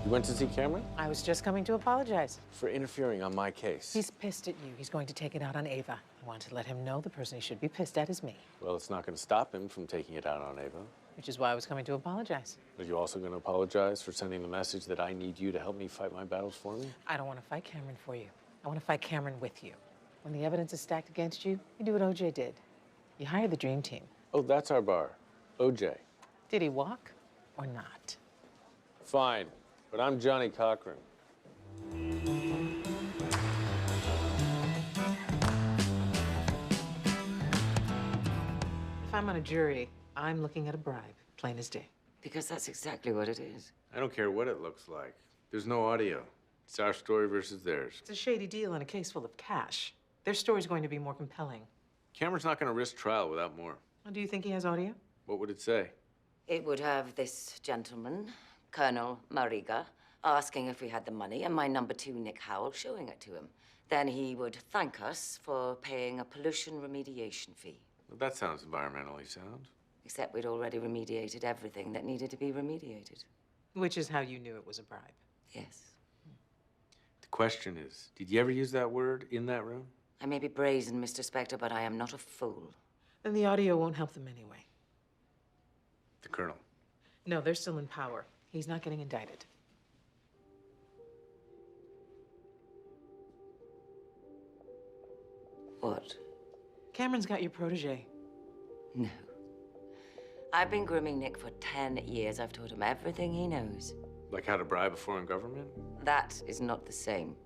You went to see Cameron? I was just coming to apologize. For interfering on my case. He's pissed at you. He's going to take it out on Ava. I want to let him know the person he should be pissed at is me. Well, it's not going to stop him from taking it out on Ava. Which is why I was coming to apologize. Are you also going to apologize for sending the message that I need you to help me fight my battles for me? I don't want to fight Cameron for you. I want to fight Cameron with you. When the evidence is stacked against you, you do what OJ did. You hire the dream team. Oh, that's our bar. OJ. Did he walk or not? Fine, but I'm Johnny Cochran. If I'm on a jury, I'm looking at a bribe, plain as day. Because that's exactly what it is. I don't care what it looks like. There's no audio. It's our story versus theirs. It's a shady deal in a case full of cash. Their story's going to be more compelling. Cameron's not going to risk trial without more. Well, do you think he has audio? What would it say? It would have this gentleman, Colonel Mariga, asking if we had the money, and my number 2, Nick Howell, showing it to him. Then he would thank us for paying a pollution remediation fee. Well, that sounds environmentally sound. Except we'd already remediated everything that needed to be remediated. Which is how you knew it was a bribe. Yes. The question is, did you ever use that word in that room? I may be brazen, Mr. Specter, but I am not a fool. Then the audio won't help them anyway. The Colonel. No, they're still in power. He's not getting indicted. What? Cameron's got your protege. No. I've been grooming Nick for 10 years. I've taught him everything he knows. Like how to bribe a foreign government? That is not the same.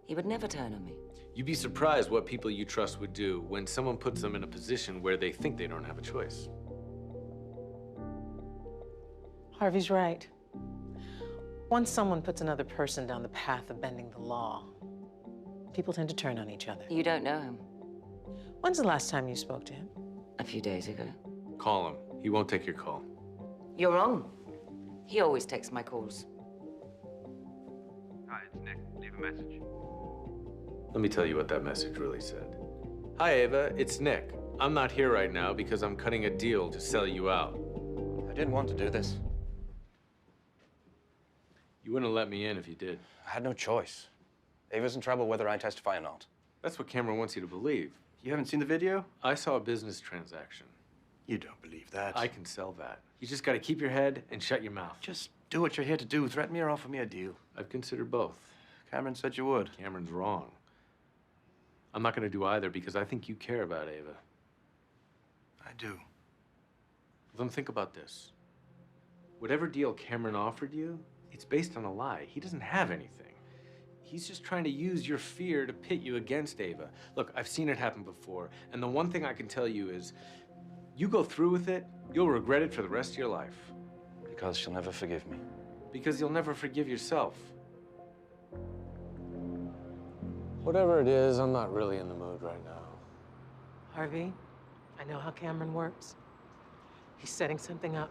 He would never turn on me. You'd be surprised what people you trust would do when someone puts them in a position where they think they don't have a choice. Harvey's right. Once someone puts another person down the path of bending the law, people tend to turn on each other. You don't know him. When's the last time you spoke to him? A few days ago. Call him. He won't take your call. You're wrong. He always takes my calls. Hi, it's Nick. Leave a message. Let me tell you what that message really said. Hi, Ava. It's Nick. I'm not here right now because I'm cutting a deal to sell you out. I didn't want to do this. You wouldn't have let me in if you did. I had no choice. Ava's in trouble whether I testify or not. That's what Cameron wants you to believe. You haven't seen the video? I saw a business transaction. You don't believe that. I can sell that. You just got to keep your head and shut your mouth. Just do what you're here to do. Threaten me or offer me a deal. I've considered both. Cameron said you would. Cameron's wrong. I'm not going to do either because I think you care about Ava. I do. Then think about this. Whatever deal Cameron offered you, it's based on a lie. He doesn't have anything. He's just trying to use your fear to pit you against Ava. Look, I've seen it happen before, and the one thing I can tell you is, you go through with it, you'll regret it for the rest of your life. Because she'll never forgive me. Because you'll never forgive yourself. Whatever it is, I'm not really in the mood right now. Harvey, I know how Cameron works. He's setting something up.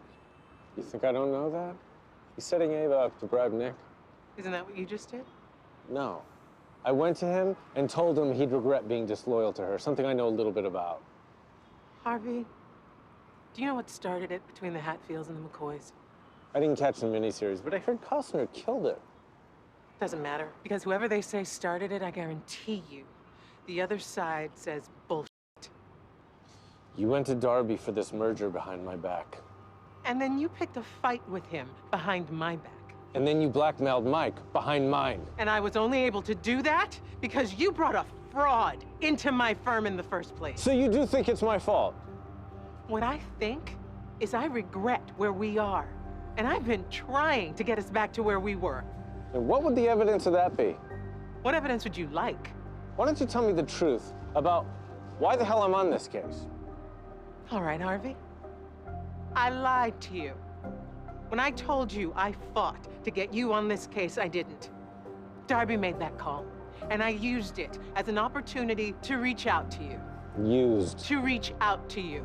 You think I don't know that? He's setting Ava up to bribe Nick. Isn't that what you just did? No. I went to him and told him he'd regret being disloyal to her, something I know a little bit about. Harvey, do you know what started it between the Hatfields and the McCoys? I didn't catch the miniseries, but I heard Costner killed it. Doesn't matter, because whoever they say started it, I guarantee you, the other side says bullshit. You went to Darby for this merger behind my back. And then you picked a fight with him behind my back. And then you blackmailed Mike behind mine. And I was only able to do that because you brought a fraud into my firm in the first place. So you do think it's my fault? What I think is I regret where we are. And I've been trying to get us back to where we were. And what would the evidence of that be? What evidence would you like? Why don't you tell me the truth about why the hell I'm on this case? All right, Harvey. I lied to you. When I told you I fought to get you on this case, I didn't. Darby made that call, and I used it as an opportunity to reach out to you. Used? To reach out to you,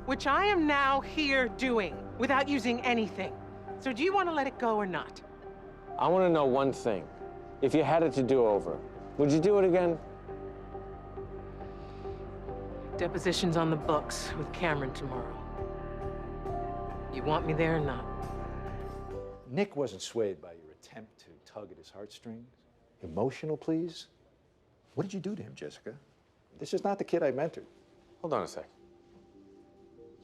which I am now here doing without using anything. So do you want to let it go or not? I want to know one thing. If you had it to do over, would you do it again? Deposition's on the books with Cameron tomorrow. You want me there or not? Nick wasn't swayed by your attempt to tug at his heartstrings? Emotional pleas? What did you do to him, Jessica? This is not the kid I mentored. Hold on a sec.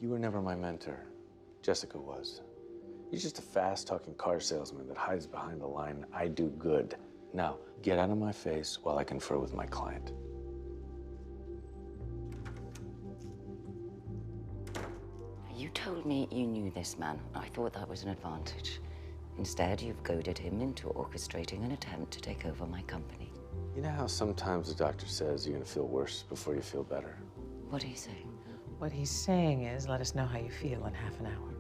You were never my mentor. Jessica was. You're just a fast-talking car salesman that hides behind the line, "I do good." Now, get out of my face while I confer with my client. You told me you knew this man. I thought that was an advantage. Instead, you've goaded him into orchestrating an attempt to take over my company. You know how sometimes the doctor says you're gonna feel worse before you feel better? What are you saying? What he's saying is, let us know how you feel in half an hour.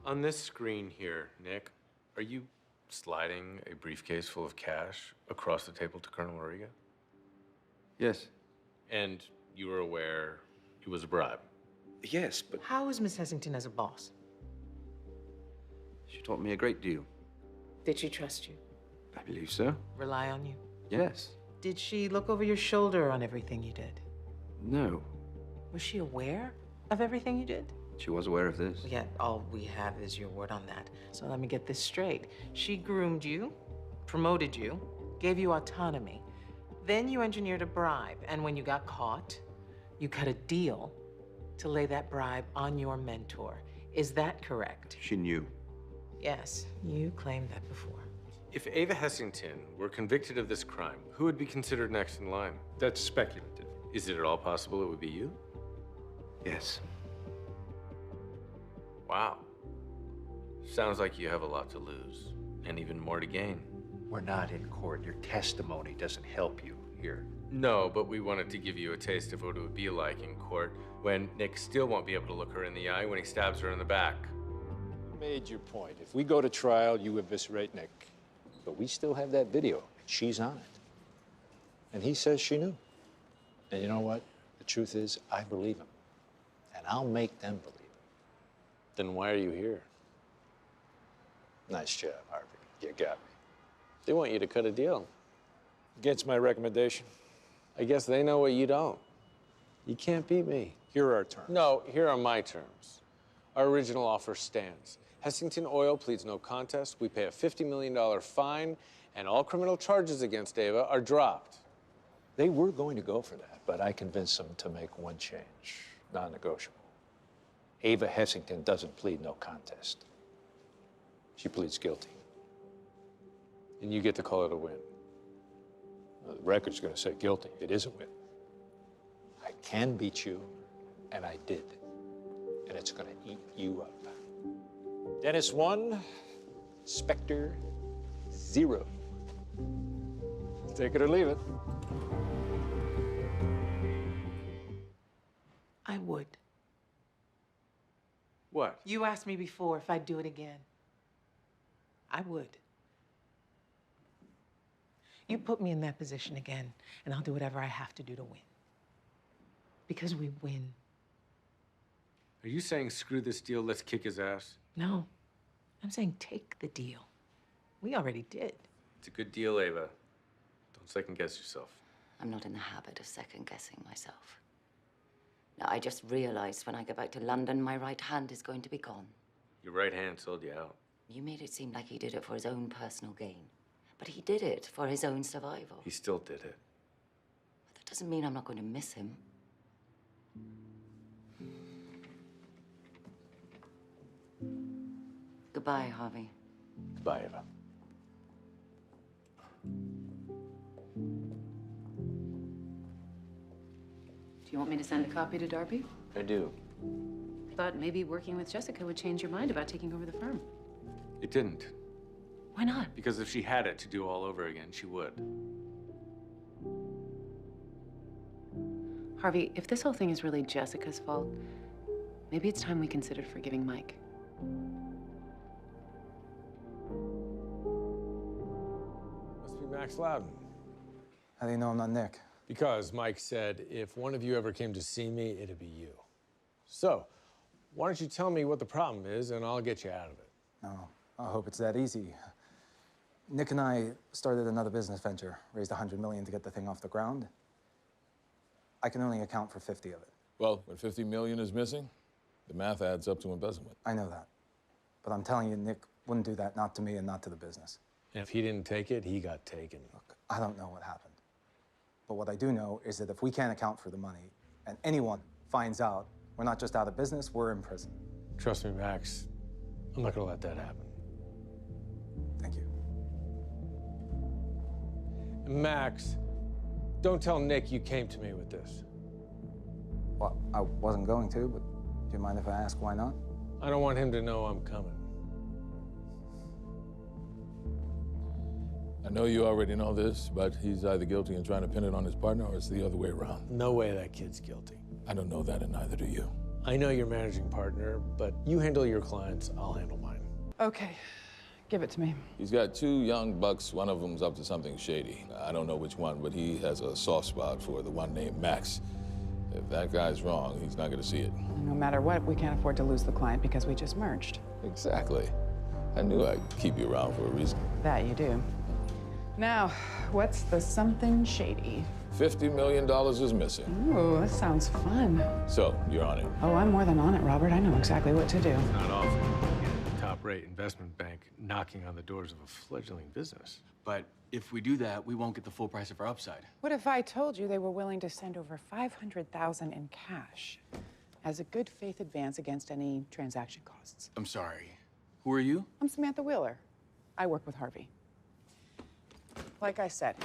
On this screen here, Nick, are you sliding a briefcase full of cash across the table to Colonel Mariga? Yes. And you were aware it was a bribe? Yes, but How is Miss Hessington as a boss? she taught me a great deal. Did she trust you? I believe so. Rely on you? Yes. Did she look over your shoulder on everything you did? No. Was she aware of everything you did? She was aware of this. Yet all we have is your word on that. So let me get this straight. She groomed you, promoted you, gave you autonomy. Then you engineered a bribe, and when you got caught, you cut a deal to lay that bribe on your mentor. Is that correct? She knew. Yes, you claimed that before. If Ava Hessington were convicted of this crime, who would be considered next in line? That's speculative. Is it at all possible it would be you? Yes. Wow. Sounds like you have a lot to lose, and even more to gain. We're not in court. Your testimony doesn't help you here. No, but we wanted to give you a taste of what it would be like in court when Nick still won't be able to look her in the eye when he stabs her in the back. You made your point. If we go to trial, you eviscerate Nick. But we still have that video, and she's on it. And he says she knew. And you know what? The truth is, I believe him. And I'll make them believe him. Then why are you here? Nice job, Harvey. You got me. They want you to cut a deal. Against my recommendation. I guess they know what you don't. You can't beat me. Here are our terms. No, here are my terms. Our original offer stands. Hessington Oil pleads no contest. We pay a $50 million fine, and all criminal charges against Ava are dropped. They were going to go for that, but I convinced them to make one change, non-negotiable. Ava Hessington doesn't plead no contest. She pleads guilty. And you get to call it a win. The record's going to say guilty. It is a win. I can beat you, and I did. And it's going to eat you up. Dennis 1, Specter 0. Take it or leave it. I would. What? You asked me before if I'd do it again. I would. You put me in that position again, and I'll do whatever I have to do to win. Because we win. Are you saying screw this deal, let's kick his ass? No, I'm saying take the deal. We already did. It's a good deal, Ava. Don't second guess yourself. I'm not in the habit of second-guessing myself. Now, I just realized when I go back to London, my right hand is going to be gone. Your right hand sold you out. You made it seem like he did it for his own personal gain. But he did it for his own survival. He still did it. But that doesn't mean I'm not going to miss him. Goodbye, Harvey. Goodbye, Ava. Do you want me to send a copy to Darby? I do. Thought maybe working with Jessica would change your mind about taking over the firm. It didn't. Why not? Because if she had it to do all over again, she would. Harvey, if this whole thing is really Jessica's fault, maybe it's time we considered forgiving Mike. Must be Max Loudon. How do you know I'm not Nick? Because Mike said if one of you ever came to see me, it'd be you. So, why don't you tell me what the problem is, and I'll get you out of it. No, I hope it's that easy. Nick and I started another business venture, raised $100 million to get the thing off the ground. I can only account for 50 of it. Well, when 50 million is missing, the math adds up to embezzlement. I know that. But I'm telling you, Nick wouldn't do that, not to me and not to the business. And if he didn't take it, he got taken. Look, I don't know what happened. But what I do know is that if we can't account for the money and anyone finds out, we're not just out of business, we're in prison. Trust me, Max. I'm not gonna let that happen. Thank you. Max, don't tell Nick you came to me with this. Well, I wasn't going to, but do you mind if I ask why not? I don't want him to know I'm coming. I know you already know this, but he's either guilty and trying to pin it on his partner, or it's the other way around. No way that kid's guilty. I don't know that, and neither do you. I know you're managing partner, but you handle your clients, I'll handle mine. Okay, give it to me. He's got two young bucks. One of them's up to something shady. I don't know which one, but he has a soft spot for the one named Max. If that guy's wrong, he's not going to see it. No matter what, we can't afford to lose the client because we just merged. Exactly. I knew I'd keep you around for a reason. That you do. Now, what's the something shady? $50 million is missing. Ooh, that sounds fun. So, you're on it. Oh, I'm more than on it, Robert. I know exactly what to do. It's not often you get a top-rate investment bank knocking on the doors of a fledgling business. But if we do that, we won't get the full price of our upside. What if I told you they were willing to send over $500,000 in cash as a good faith advance against any transaction costs? I'm sorry. Who are you? I'm Samantha Wheeler. I work with Harvey. Like I said,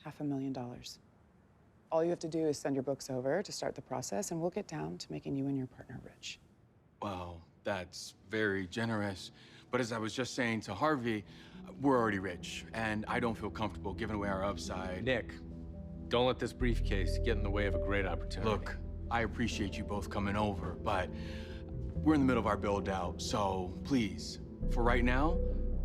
$500,000. All you have to do is send your books over to start the process, and we'll get down to making you and your partner rich. Well, that's very generous. But as I was just saying to Harvey, we're already rich, and I don't feel comfortable giving away our upside. Nick, don't let this briefcase get in the way of a great opportunity. Look, I appreciate you both coming over, but we're in the middle of our build-out, so please, for right now,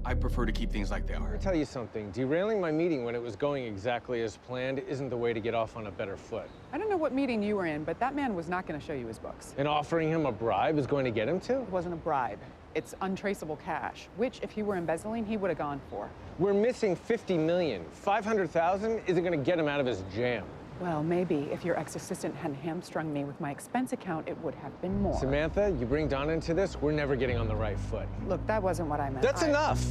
I prefer to keep things like they are. I'll tell you something. Derailing my meeting when it was going exactly as planned isn't the way to get off on a better foot. I don't know what meeting you were in, but that man was not going to show you his books. And offering him a bribe is going to get him to? It wasn't a bribe. It's untraceable cash, which, if he were embezzling, he would have gone for. We're missing $50 million. $500,000 isn't going to get him out of his jam. Well, maybe if your ex-assistant hadn't hamstrung me with my expense account, it would have been more. Samantha, you bring Donna into this, we're never getting on the right foot. Look, that wasn't what I meant. That's enough!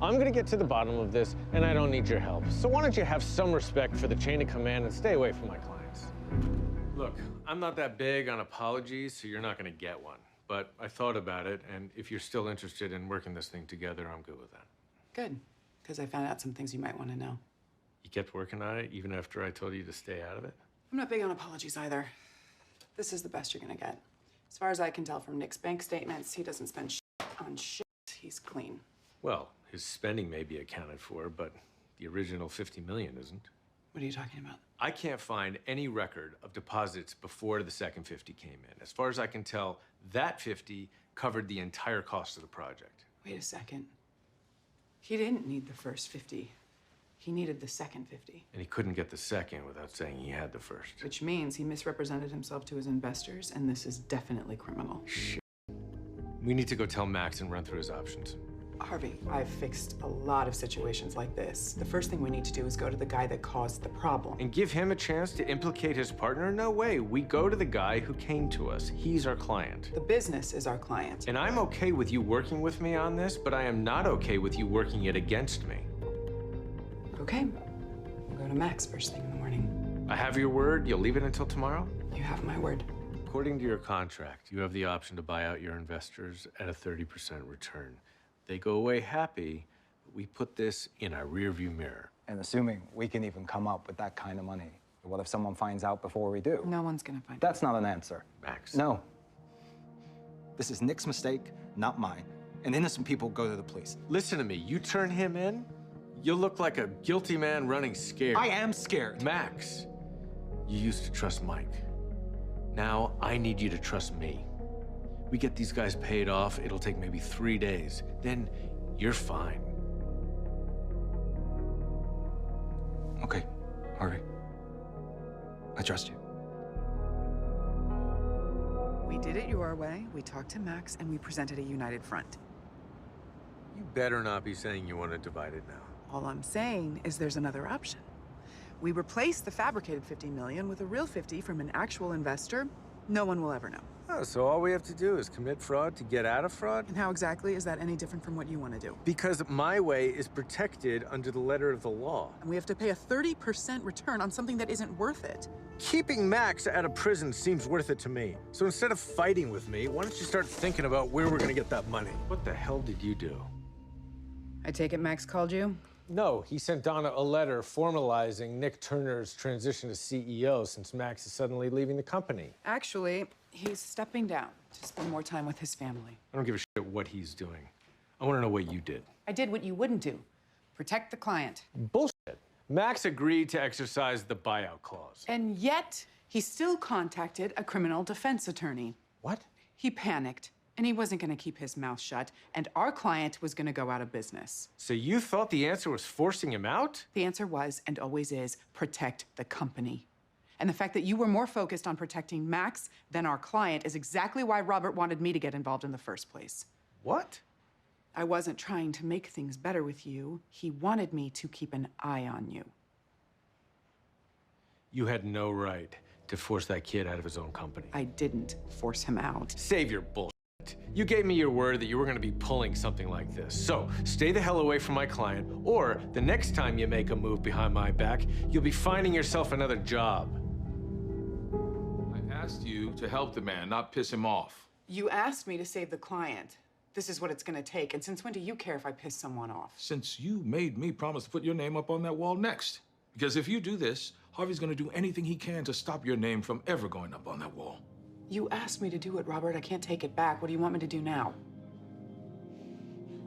I'm going to get to the bottom of this, and I don't need your help. So why don't you have some respect for the chain of command and stay away from my clients? Look, I'm not that big on apologies, so you're not going to get one. But I thought about it, and if you're still interested in working this thing together, I'm good with that. Good, because I found out some things you might want to know. You kept working on it, even after I told you to stay out of it? I'm not big on apologies either. This is the best you're going to get. As far as I can tell from Nick's bank statements, he doesn't spend shit on shit. He's clean. Well, his spending may be accounted for, but the original $50 million isn't. What are you talking about? I can't find any record of deposits before the second 50 came in. As far as I can tell, that 50 covered the entire cost of the project. Wait a second. He didn't need the first 50. He needed the second 50. And he couldn't get the second without saying he had the first. Which means he misrepresented himself to his investors, and this is definitely criminal. Shit. We need to go tell Max and run through his options. Harvey, I've fixed a lot of situations like this. The first thing we need to do is go to the guy that caused the problem. And give him a chance to implicate his partner? No way. We go to the guy who came to us. He's our client. The business is our client. And I'm okay with you working with me on this, but I am not okay with you working it against me. Okay. We'll go to Max first thing in the morning. I have your word. You'll leave it until tomorrow? You have my word. According to your contract, you have the option to buy out your investors at a 30% return. They go away happy, but we put this in our rearview mirror. And assuming we can even come up with that kind of money, what if someone finds out before we do? No one's gonna find out. That's not an answer. Max. No. This is Nick's mistake, not mine. And innocent people go to the police. Listen to me. You turn him in, you'll look like a guilty man running scared. I am scared. Max, you used to trust Mike. Now I need you to trust me. We get these guys paid off, it'll take maybe 3 days. Then you're fine. Okay, Harvey. I trust you. We did it your way. We talked to Max, and we presented a united front. You better not be saying you want to divide it now. All I'm saying is there's another option. We replace the fabricated $50 million with a real 50 from an actual investor No one will ever know. Oh, so all we have to do is commit fraud to get out of fraud? And how exactly is that any different from what you want to do? Because my way is protected under the letter of the law. And we have to pay a 30% return on something that isn't worth it. Keeping Max out of prison seems worth it to me. So instead of fighting with me, why don't you start thinking about where we're gonna get that money? What the hell did you do? I take it Max called you? No, he sent Donna a letter formalizing Nick Turner's transition to CEO since Max is suddenly leaving the company. Actually, he's stepping down to spend more time with his family. I don't give a shit what he's doing. I want to know what you did. I did what you wouldn't do. Protect the client. Bullshit. Max agreed to exercise the buyout clause. And yet, he still contacted a criminal defense attorney. What? He panicked, and he wasn't going to keep his mouth shut, and our client was going to go out of business. So you thought the answer was forcing him out? The answer was, and always is, protect the company. And the fact that you were more focused on protecting Max than our client is exactly why Robert wanted me to get involved in the first place. What? I wasn't trying to make things better with you. He wanted me to keep an eye on you. You had no right to force that kid out of his own company. I didn't force him out. Save your bullshit. You gave me your word that you were going to be pulling something like this. So stay the hell away from my client, or the next time you make a move behind my back, you'll be finding yourself another job. I asked you to help the man, not piss him off. You asked me to save the client. This is what it's going to take. And since when do you care if I piss someone off? Since you made me promise to put your name up on that wall next. Because if you do this, Harvey's going to do anything he can to stop your name from ever going up on that wall. You asked me to do it, Robert. I can't take it back. What do you want me to do now?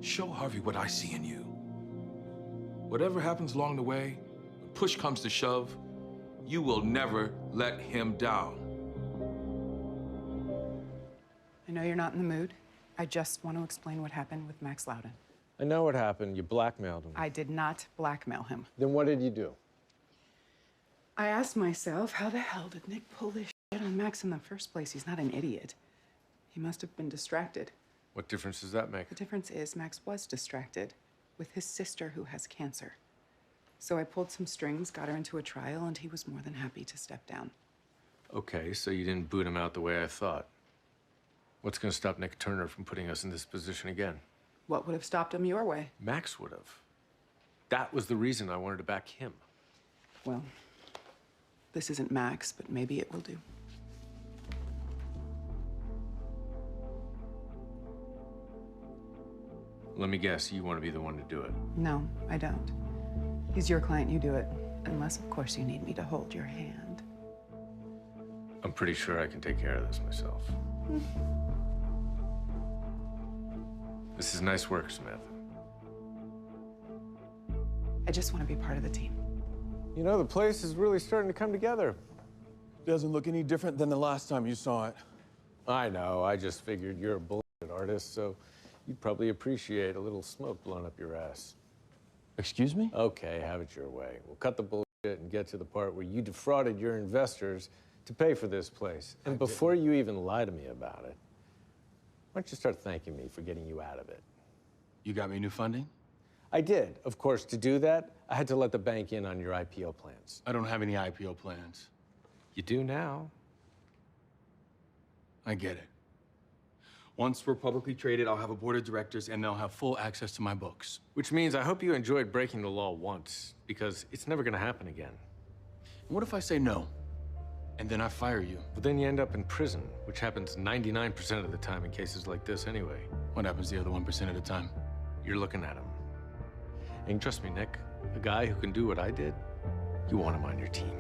Show Harvey what I see in you. Whatever happens along the way, when push comes to shove, you will never let him down. I know you're not in the mood. I just want to explain what happened with Max Loudon. I know what happened. You blackmailed him. I did not blackmail him. Then what did you do? I asked myself, how the hell did Nick pull this shit on Max in the first place? He's not an idiot. He must have been distracted. What difference does that make? The difference is Max was distracted with his sister who has cancer. So I pulled some strings, got her into a trial, and he was more than happy to step down. Okay, so you didn't boot him out the way I thought. What's going to stop Nick Turner from putting us in this position again? What would have stopped him your way? Max would have. That was the reason I wanted to back him. Well, this isn't Max, but maybe it will do. Let me guess, you want to be the one to do it. No, I don't. He's your client, you do it. Unless, of course, you need me to hold your hand. I'm pretty sure I can take care of this myself. This is nice work, Samantha. I just want to be part of the team. You know, the place is really starting to come together. Doesn't look any different than the last time you saw it. I know. I just figured you're a bullshit artist, so you'd probably appreciate a little smoke blown up your ass. Excuse me? Okay, have it your way. We'll cut the bullshit and get to the part where you defrauded your investors to pay for this place. And before you even lie to me about it, why don't you start thanking me for getting you out of it? You got me new funding? I did. Of course, to do that, I had to let the bank in on your IPO plans. I don't have any IPO plans. You do now. I get it. Once we're publicly traded, I'll have a board of directors and they'll have full access to my books. Which means I hope you enjoyed breaking the law once, because it's never gonna happen again. And what if I say no? And then I fire you? But then you end up in prison, which happens 99% of the time in cases like this anyway. What happens the other 1% of the time? You're looking at him. And trust me, Nick, a guy who can do what I did, you want him on your team.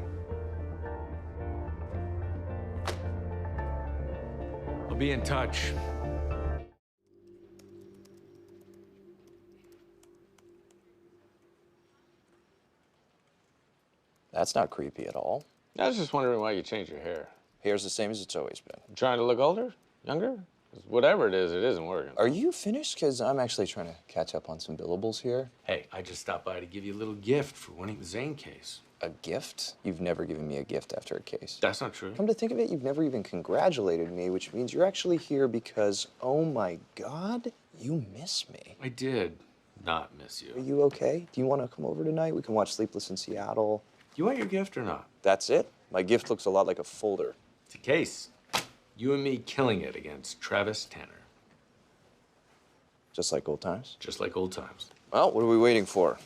I'll be in touch. That's not creepy at all. I was just wondering why you changed your hair. Hair's the same as it's always been. You trying to look older? Younger? 'Cause whatever it isn't working. Are you finished? Because I'm actually trying to catch up on some billables here. Hey, I just stopped by to give you a little gift for winning the Zane case. A gift? You've never given me a gift after a case. That's not true. Come to think of it, you've never even congratulated me, which means you're actually here because, oh my God, you miss me. I did not miss you. Are you okay? Do you want to come over tonight? We can watch Sleepless in Seattle. You want your gift or not? That's it. My gift looks a lot like a folder. It's a case. You and me killing it against Travis Tanner. Just like old times? Just like old times. Well, what are we waiting for?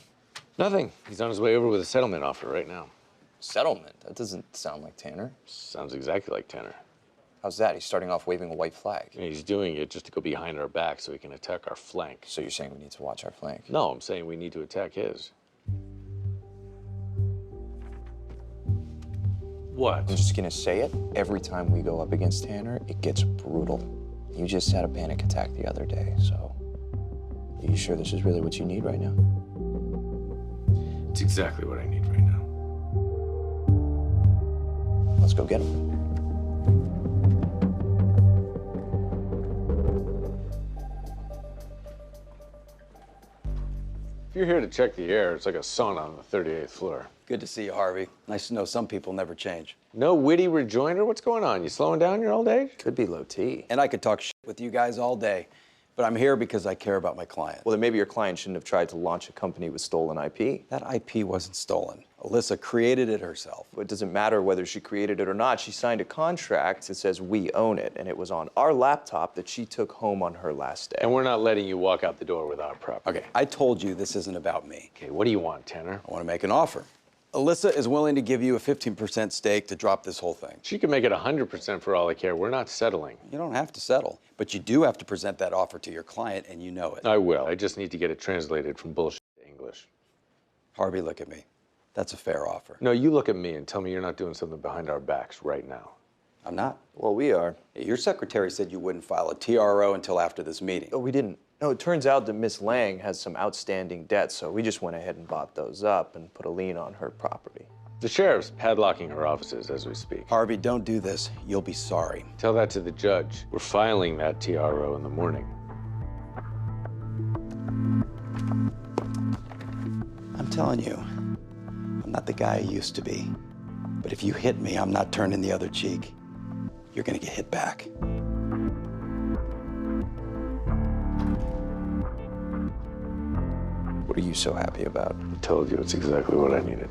Nothing. He's on his way over with a settlement offer right now. Settlement? That doesn't sound like Tanner. Sounds exactly like Tanner. How's that? He's starting off waving a white flag. Yeah, he's doing it just to go behind our back so he can attack our flank. So you're saying we need to watch our flank? No, I'm saying we need to attack his. What? I'm just gonna say it. Every time we go up against Tanner, it gets brutal. You just had a panic attack the other day, so... Are you sure this is really what you need right now? It's exactly what I need right now. Let's go get him. If you're here to check the air, it's like a sauna on the 38th floor. Good to see you, Harvey. Nice to know some people never change. No witty rejoinder? What's going on? You slowing down your old age? Could be low T. And I could talk shit with you guys all day, but I'm here because I care about my client. Well, then maybe your client shouldn't have tried to launch a company with stolen IP. That IP wasn't stolen. Alyssa created it herself. It doesn't matter whether she created it or not. She signed a contract that says we own it, and it was on our laptop that she took home on her last day. And we're not letting you walk out the door with our property. Okay, I told you this isn't about me. Okay, what do you want, Tanner? I want to make an offer. Alyssa is willing to give you a 15% stake to drop this whole thing. She can make it 100% for all I care. We're not settling. You don't have to settle, but you do have to present that offer to your client, and you know it. I will. I just need to get it translated from bullshit to English. Harvey, look at me. That's a fair offer. No, you look at me and tell me you're not doing something behind our backs right now. I'm not. Well, we are. Your secretary said you wouldn't file a TRO until after this meeting. Oh, we didn't. No, it turns out that Miss Lang has some outstanding debts, so we just went ahead and bought those up and put a lien on her property. The sheriff's padlocking her offices as we speak. Harvey, don't do this. You'll be sorry. Tell that to the judge. We're filing that TRO in the morning. I'm telling you, I'm not the guy I used to be. But if you hit me, I'm not turning the other cheek. You're gonna get hit back. What are you so happy about? I told you it's exactly what I needed.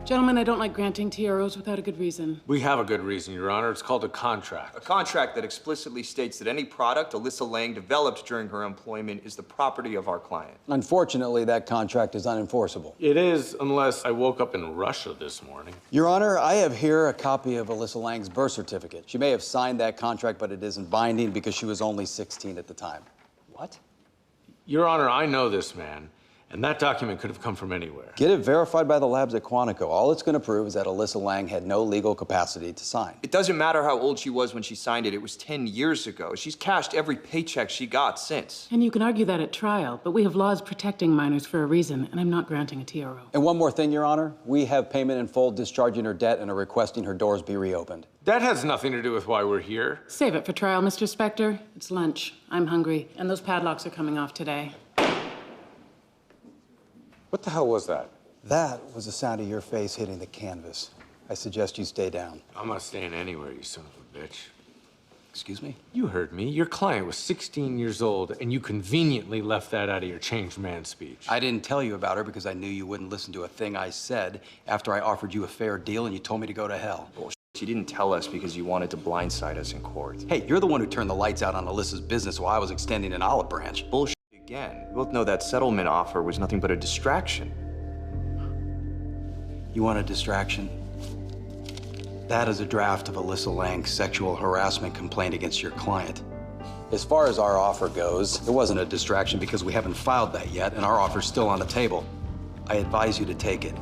Gentlemen, I don't like granting TROs without a good reason. We have a good reason, Your Honor. It's called a contract. A contract that explicitly states that any product Alyssa Lang developed during her employment is the property of our client. Unfortunately, that contract is unenforceable. It is, unless I woke up in Russia this morning. Your Honor, I have here a copy of Alyssa Lang's birth certificate. She may have signed that contract, but it isn't binding because she was only 16 at the time. What? Your Honor, I know this man. And that document could have come from anywhere. Get it verified by the labs at Quantico. All it's going to prove is that Alyssa Lang had no legal capacity to sign. It doesn't matter how old she was when she signed it. It was 10 years ago. She's cashed every paycheck she got since. And you can argue that at trial, but we have laws protecting minors for a reason, and I'm not granting a TRO. And one more thing, Your Honor. We have payment in full discharging her debt and are requesting her doors be reopened. That has nothing to do with why we're here. Save it for trial, Mr. Specter. It's lunch. I'm hungry, and those padlocks are coming off today. What the hell was that? That was the sound of your face hitting the canvas. I suggest you stay down. I'm not staying anywhere, you son of a bitch. Excuse me? You heard me. Your client was 16 years old, and you conveniently left that out of your changed man speech. I didn't tell you about her because I knew you wouldn't listen to a thing I said after I offered you a fair deal and you told me to go to hell. Bullshit. You didn't tell us because you wanted to blindside us in court. Hey, you're the one who turned the lights out on Alyssa's business while I was extending an olive branch. Bullshit again. We both know that settlement offer was nothing but a distraction. You want a distraction? That is a draft of Alyssa Lang's sexual harassment complaint against your client. As far as our offer goes, it wasn't a distraction because we haven't filed that yet, and our offer's still on the table. I advise you to take it.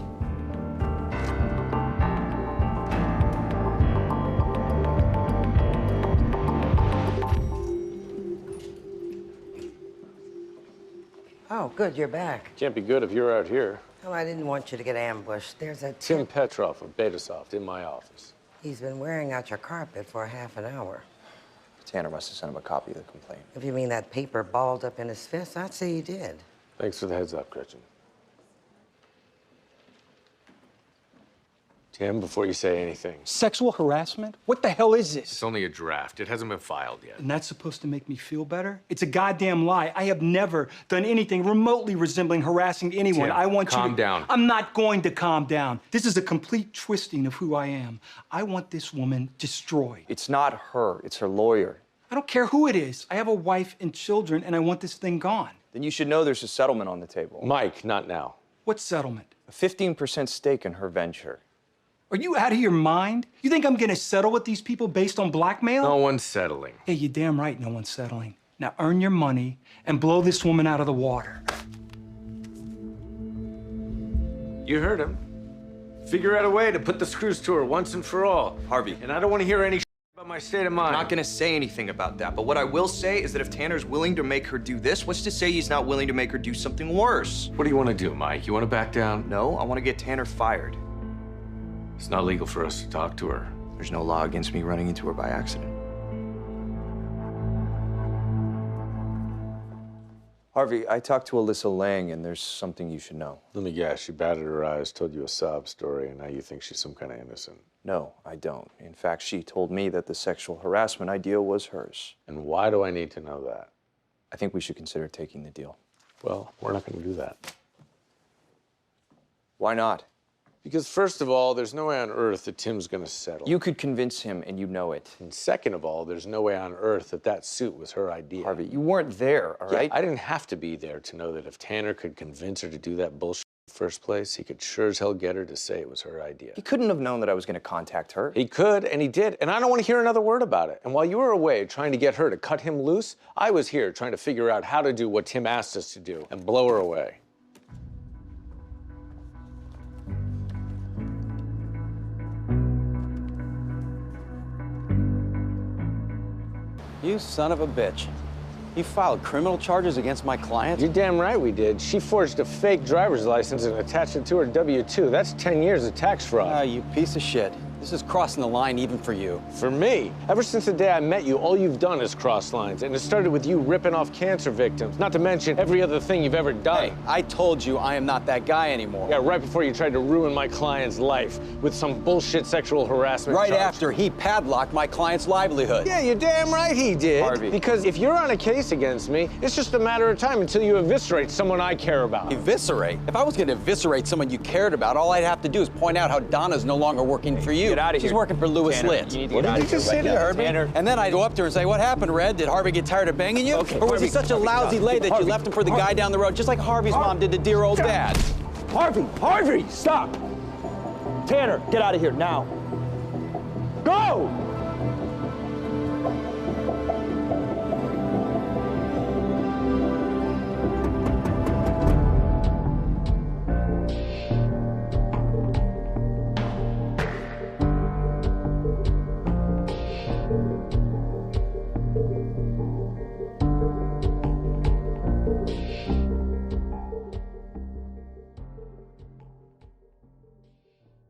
Oh, good, you're back. Can't be good if you're out here. Well, I didn't want you to get ambushed. There's a Tim Petrov of Betasoft in my office. He's been wearing out your carpet for a half an hour. Tanner must have sent him a copy of the complaint. If you mean that paper balled up in his fist, I'd say he did. Thanks for the heads up, Gretchen. Tim, before you say anything. Sexual harassment? What the hell is this? It's only a draft. It hasn't been filed yet. And that's supposed to make me feel better? It's a goddamn lie. I have never done anything remotely resembling harassing anyone. Tim, I want you to... calm down. I'm not going to calm down. This is a complete twisting of who I am. I want this woman destroyed. It's not her, it's her lawyer. I don't care who it is. I have a wife and children, and I want this thing gone. Then you should know there's a settlement on the table. Mike, not now. What settlement? A 15% stake in her venture. Are you out of your mind? You think I'm gonna settle with these people based on blackmail? No one's settling. Hey, you're damn right no one's settling. Now earn your money and blow this woman out of the water. You heard him. Figure out a way to put the screws to her once and for all. Harvey. And I don't want to hear any about my state of mind. I'm not gonna say anything about that, but what I will say is that if Tanner's willing to make her do this, what's to say he's not willing to make her do something worse? What do you want to do, Mike? You want to back down? No, I want to get Tanner fired. It's not legal for us to talk to her. There's no law against me running into her by accident. Harvey, I talked to Alyssa Lang, and there's something you should know. Let me guess. She batted her eyes, told you a sob story, and now you think she's some kind of innocent. No, I don't. In fact, she told me that the sexual harassment idea was hers. And why do I need to know that? I think we should consider taking the deal. Well, we're not going to do that. Why not? Because first of all, there's no way on earth that Tim's going to settle. You could convince him, and you know it. And second of all, there's no way on earth that that suit was her idea. Harvey, you weren't there, all right? I didn't have to be there to know that if Tanner could convince her to do that bullshit in the first place, he could sure as hell get her to say it was her idea. He couldn't have known that I was going to contact her. He could, and he did, and I don't want to hear another word about it. And while you were away trying to get her to cut him loose, I was here trying to figure out how to do what Tim asked us to do and blow her away. You son of a bitch. You filed criminal charges against my client? You're damn right we did. She forged a fake driver's license and attached it to her W-2. That's 10 years of tax fraud. Ah, you piece of shit. This is crossing the line even for you. For me? Ever since the day I met you, all you've done is cross lines. And it started with you ripping off cancer victims, not to mention every other thing you've ever done. Hey, I told you I am not that guy anymore. Yeah, right before you tried to ruin my client's life with some bullshit sexual harassment Right charge. after he padlocked my client's livelihood. Yeah, you're damn right he did. Harvey. Because if you're on a case against me, it's just a matter of time until you eviscerate someone I care about. Eviscerate? If I was going to eviscerate someone you cared about, all I'd have to do is point out how Donna's no longer working for you. Get out of here. She's working for Lewis Tanner, Litt. you need to get out of here right now. Herbie? Tanner. And then I'd go up to her and say, what happened, Red? Did Harvey get tired of banging you? Okay, or was he Harvey, such a lousy lay that you left him for the guy down the road, just like Harvey's mom did to dear old Dad? Harvey, stop! Tanner, get out of here now. Go!